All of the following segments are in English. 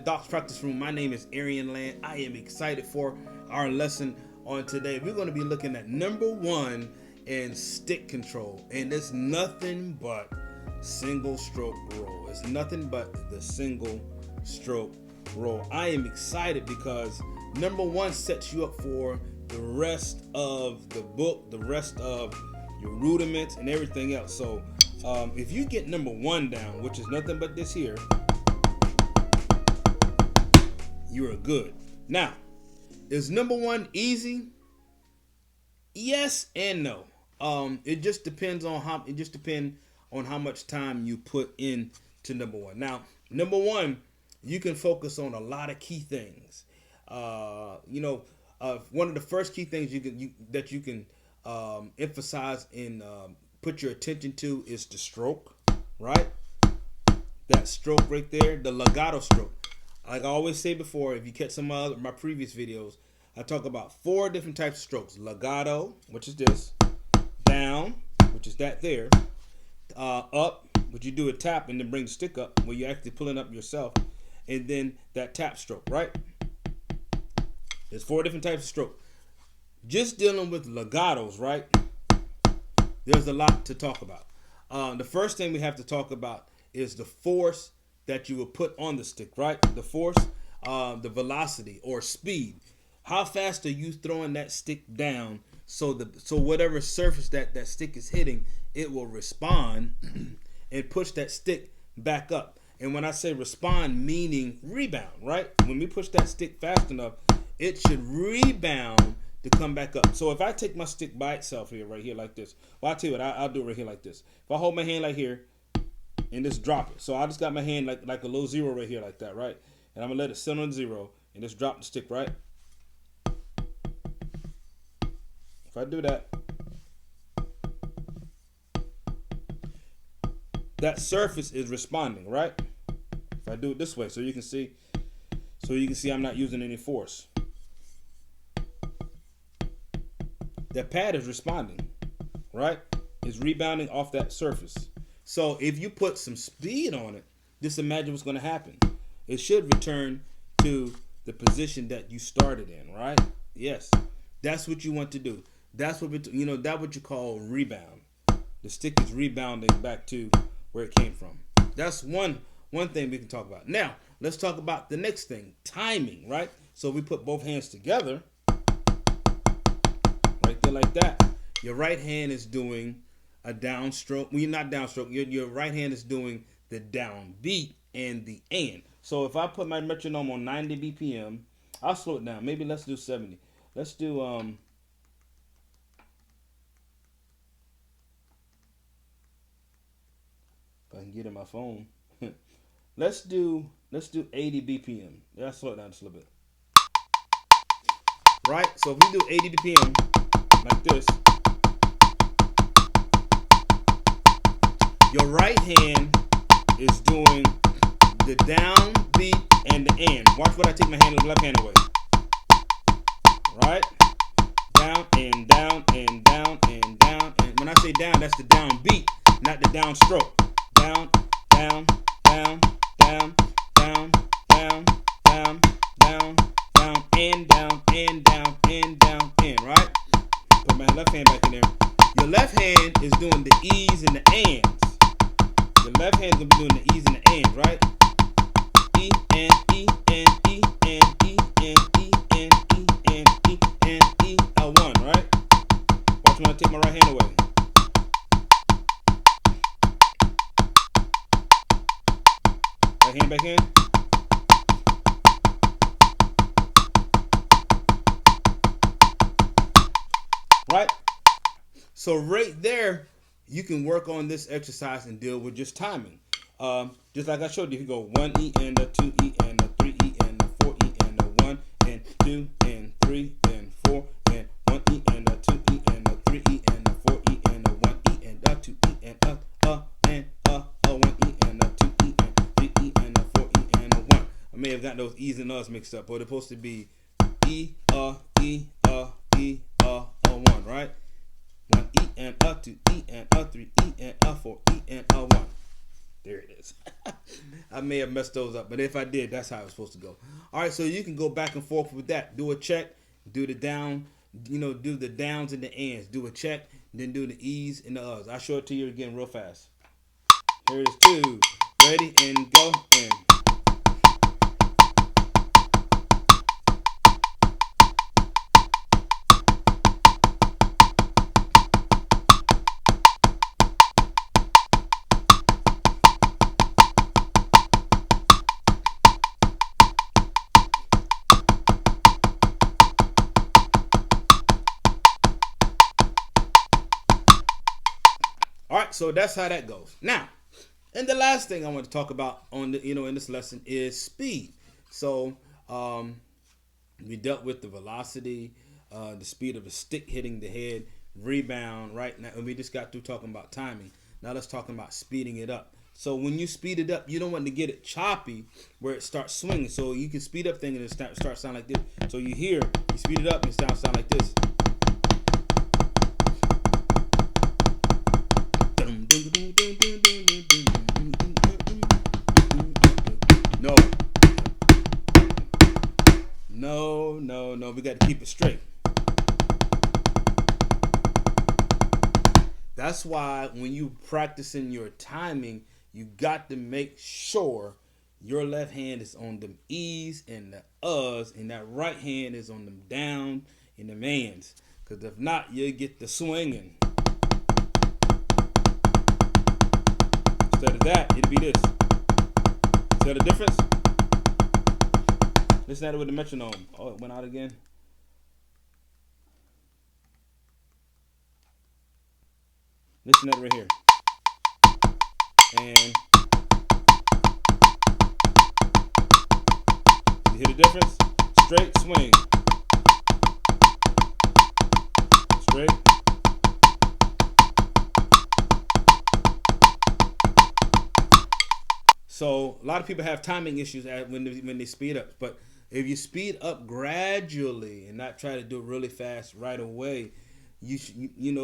Doc's Practice Room. My name is Arian Land. I am excited for our lesson on today. We're going to be looking at number 1 in stick control, and it's nothing but single stroke roll. It's nothing but the single stroke roll. I am excited because number 1 sets you up for the rest of the book, the rest of your rudiments and everything else. So if you get number 1 down, which is nothing but this here, you are good. Now, is number 1 easy? Yes and no. It just depends on how much time you put into number 1. Now, number 1, you can focus on a lot of key things. One of the first key things you can emphasize and put your attention to is the stroke, right? That stroke right there, the legato stroke. Like I always say before, if you catch some of my previous videos, I talk about 4 different types of strokes. Legato, which is this. Down, which is that there. Up, which you do a tap and then bring the stick up, where you're actually pulling up yourself. And then that tap stroke, right? There's 4 different types of stroke. Just dealing with legatos, right? There's a lot to talk about. The first thing we have to talk about is the force that you will put on the stick, right? The force, the velocity or speed. How fast are you throwing that stick down so whatever surface that stick is hitting, it will respond and push that stick back up. And when I say respond, meaning rebound, right? When we push that stick fast enough, it should rebound to come back up. So if I take my stick by itself here, right here like this, well, I'll tell you what, I'll do it right here like this. If I hold my hand like here, and just drop it. So I just got my hand like a little 0 right here like that, right? And I'm going to let it sit on 0 and just drop the stick, right? If I do that, that surface is responding, right? If I do it this way, so you can see I'm not using any force. That pad is responding, right? It's rebounding off that surface. So if you put some speed on it, just imagine what's going to happen. It should return to the position that you started in, right? Yes, that's what you want to do. That's what that's what you call rebound. The stick is rebounding back to where it came from. That's one thing we can talk about. Now let's talk about the next thing, timing, right? So we put both hands together, right there like that. Your right hand is doing a downstroke. Well, you're not downstroke. Your right hand is doing the downbeat and the and. So if I put my metronome on 90 BPM, I'll slow it down. Maybe let's do 70. Let's do if I can get in my phone. let's do 80 BPM. Yeah, I'll slow it down just a little bit. Right? So if we do 80 BPM like this, your right hand is doing the down beat and the and. Watch what I take my hand, left hand away. Right? Down and down and down and down. And when I say down, that's the down beat, not the down stroke. Down, down, down, down, down, down, down, down, down, and down, and down, and down, and. Right? Put my left hand back in there. Your left hand is doing the E's and the ands. The left hand's gonna be doing the E's and the N's, right? E and E and E and E and E and E and E and E L1, right? Watch when I take my right hand away. Right hand back in. Right? So right there, you can work on this exercise and deal with just timing. Just like I showed you, you go 1 E and a 2 E and a 3 E and a 4 E and a 1 and 2 and 3 and 4 and 1 E and a 2 E and a 3 E and a 4 E and a 1 E and a 2 E and a 1 E and a 2 E and 3 E and a 4 E and a 1. I may have got those E's and U's mixed up, but it's supposed to be E, E, E, 1, right? 1 E and a 2 E and a 3 E and a 4 E and a 1. There it is. I may have messed those up, but if I did, that's how it was supposed to go. All right, so you can go back and forth with that. Do a check, do the down, do the downs and the ends. Do a check, then do the E's and the U's. I'll show it to you again real fast. Here it is, 2. Ready, and go, and. All right, so that's how that goes. Now, and the last thing I want to talk about on the in this lesson is speed. So we dealt with the velocity, the speed of a stick hitting the head, rebound. Right now, and we just got through talking about timing. Now let's talk about speeding it up. So when you speed it up, you don't want to get it choppy where it starts swinging. So you can speed up things and it start sound like this. So you speed it up and it sound like this. No. We got to keep it straight. That's why when you practicing your timing, you got to make sure your left hand is on them E's and the U's, and that right hand is on them down and the ands. Because if not, you'll get the swinging. Instead of that, it'd be this. See the difference? Listen to it with the metronome. Oh, it went out again. Listen to it right here. And you hear the difference? Straight swing. Straight. So a lot of people have timing issues when they speed up. But if you speed up gradually and not try to do it really fast right away, those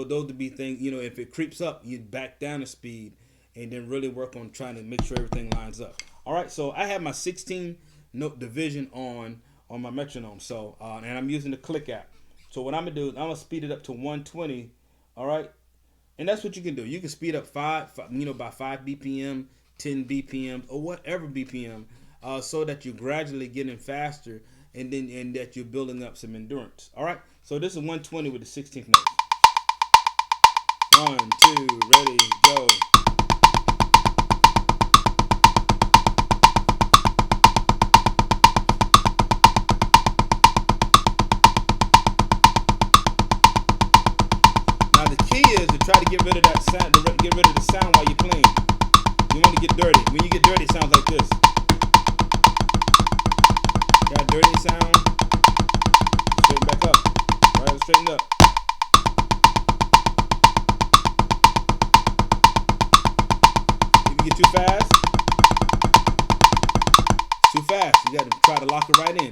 would be things. If it creeps up, you back down the speed and then really work on trying to make sure everything lines up. All right, so I have my 16 note division on my metronome. So and I'm using the Click app. So what I'm gonna do is I'm gonna speed it up to 120. All right, and that's what you can do. You can speed up by 5 BPM, 10 BPM, or whatever BPM, so that you're gradually getting faster, and that you're building up some endurance. All right, so this is 120 with the 16th note. 1, 2, ready, go. Now the key is to try to get rid of that sound, get rid of the sound while you're playing. You want to get dirty. When you get dirty, it sounds like this. Got dirty sound. Straighten back up. All right, straighten up. If you get too fast, it's too fast. You got to try to lock it right in.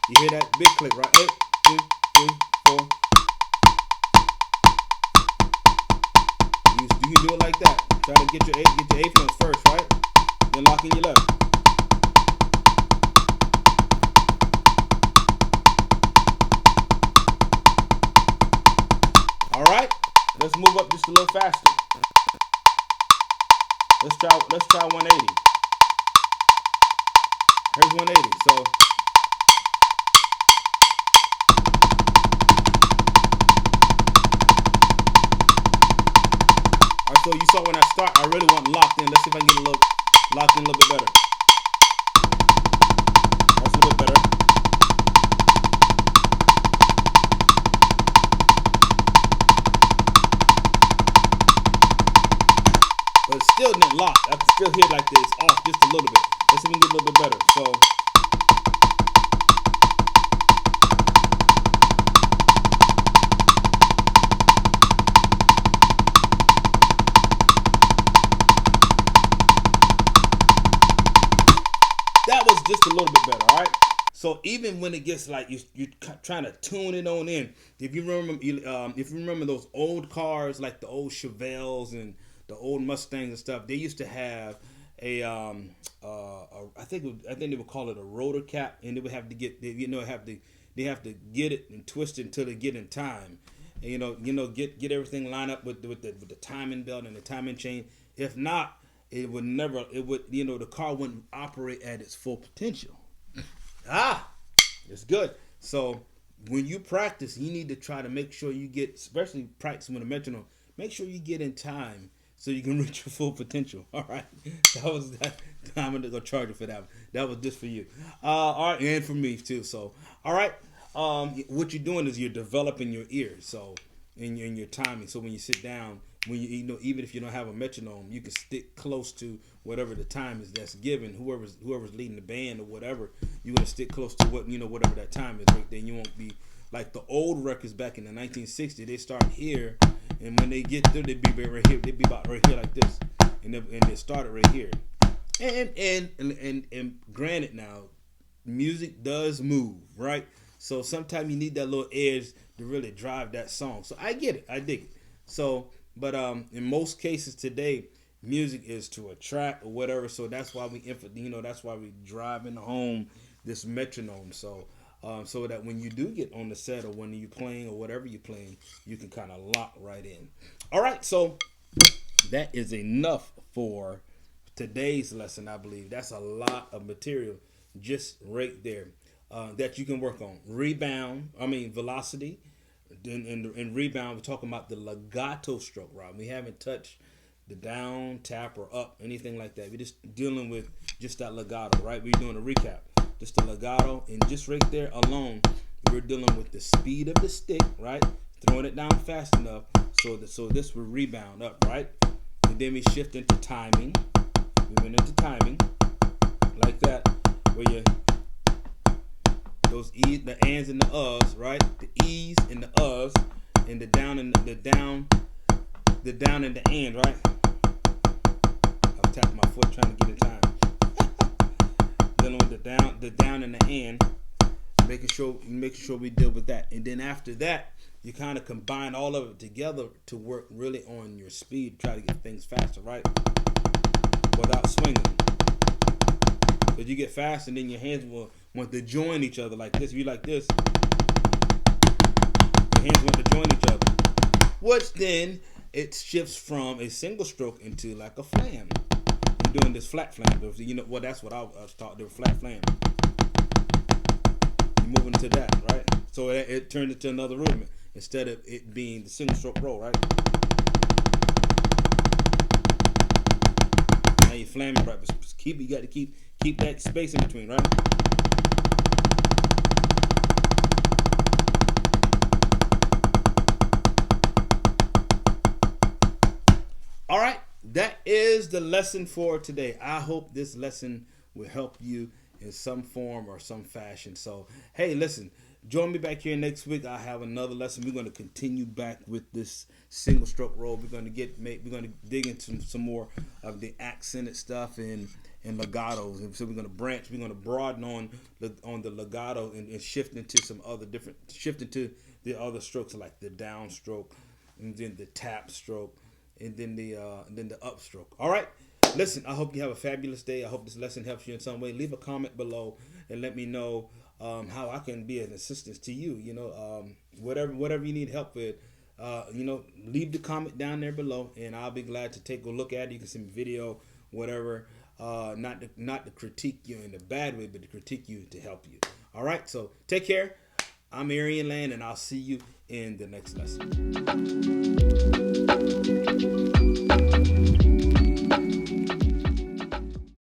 You hear that big click, right? 8, 2, 3, 4. You can do it like that. Try to get your eighth notes first, right? Then lock in your left. All right, let's move up just a little faster. Let's try 180. Here's 180. So. So you saw when I start, I really want locked in. Let's see if I can get a little locked in a little bit better. That's a little bit better. But it's still not locked. I can still hear like this off just a little bit. Let's see if we can get a little bit better. So. That was just a little bit better, all right? So even when it gets like you're trying to tune it on in, if you remember those old cars like the old Chevelles and the old Mustangs and stuff, they used to have I think they would call it a rotor cap, and they would have to get they have to get it and twist it until they get in time, and get everything lined up with the timing belt and the timing chain. If not, the car wouldn't operate at its full potential. It's good. So when you practice, you need to try to make sure you get, especially practicing with a metronome, make sure you get in time so you can reach your full potential. All right. That was that. I'm going to go charge you for that one. That was just for you. All right. And for me too. So, all right. What you're doing is you're developing your ear. So, in your timing. So when you sit down, when even if you don't have a metronome, you can stick close to whatever the time is that's given. Whoever's leading the band or whatever, you're gonna stick close to whatever that time is right there. You won't be like the old records back in the 1960s. They start here, and when they get there, they be right here. They be about right here like this, and they started right here. And granted, now music does move, right? So sometimes you need that little edge to really drive that song. So I get it, I dig it. So, but in most cases today, music is to a track or whatever. So that's why that's why we driving home this metronome. So, so that when you do get on the set or when you're playing or whatever you're playing, you can kind of lock right in. All right, so that is enough for today's lesson. I believe that's a lot of material just right there. That you can work on. Velocity. In rebound, we're talking about the legato stroke, right? We haven't touched the down, tap, or up, anything like that. We're just dealing with just that legato, right? We're doing a recap. Just the legato, and just right there alone, we're dealing with the speed of the stick, right? Throwing it down fast enough so this will rebound up, right? And then we shift into timing. We went into timing like that, where you those E's, the ands and the uhs, right? The E's and the uhs, and the down and the down and the and, right? I'm tapping my foot trying to get in time. Dealing with the down and the and, making sure we deal with that. And then after that, you kind of combine all of it together to work really on your speed, try to get things faster, right? Without swinging. Because you get fast and then your hands will want to join each other like this. If you like this, your hands want to join each other. Which then it shifts from a single stroke into like a flam. You're doing this flat flam. That's what I was taught. The flat flam. You're moving to that, right? So it turned into another rhythm instead of it being the single stroke roll, right? Now you're flamming, right? But you got to keep that space in between, right? All right, that is the lesson for today. I hope this lesson will help you in some form or some fashion. So, hey, listen, join me back here next week. I have another lesson. We're going to continue back with this single stroke roll. We're going to dig into some more of the accented stuff and legatos. And so we're going to broaden on the legato and shift into the other strokes like the down stroke and then the tap stroke. And then the upstroke. All right. Listen, I hope you have a fabulous day. I hope this lesson helps you in some way. Leave a comment below and let me know how I can be an assistance to you. Whatever you need help with. Leave the comment down there below, and I'll be glad to take a look at it. You can send me video, whatever. Not to critique you in a bad way, but to critique you to help you. All right. So take care. I'm Arian Land, and I'll see you in the next lesson.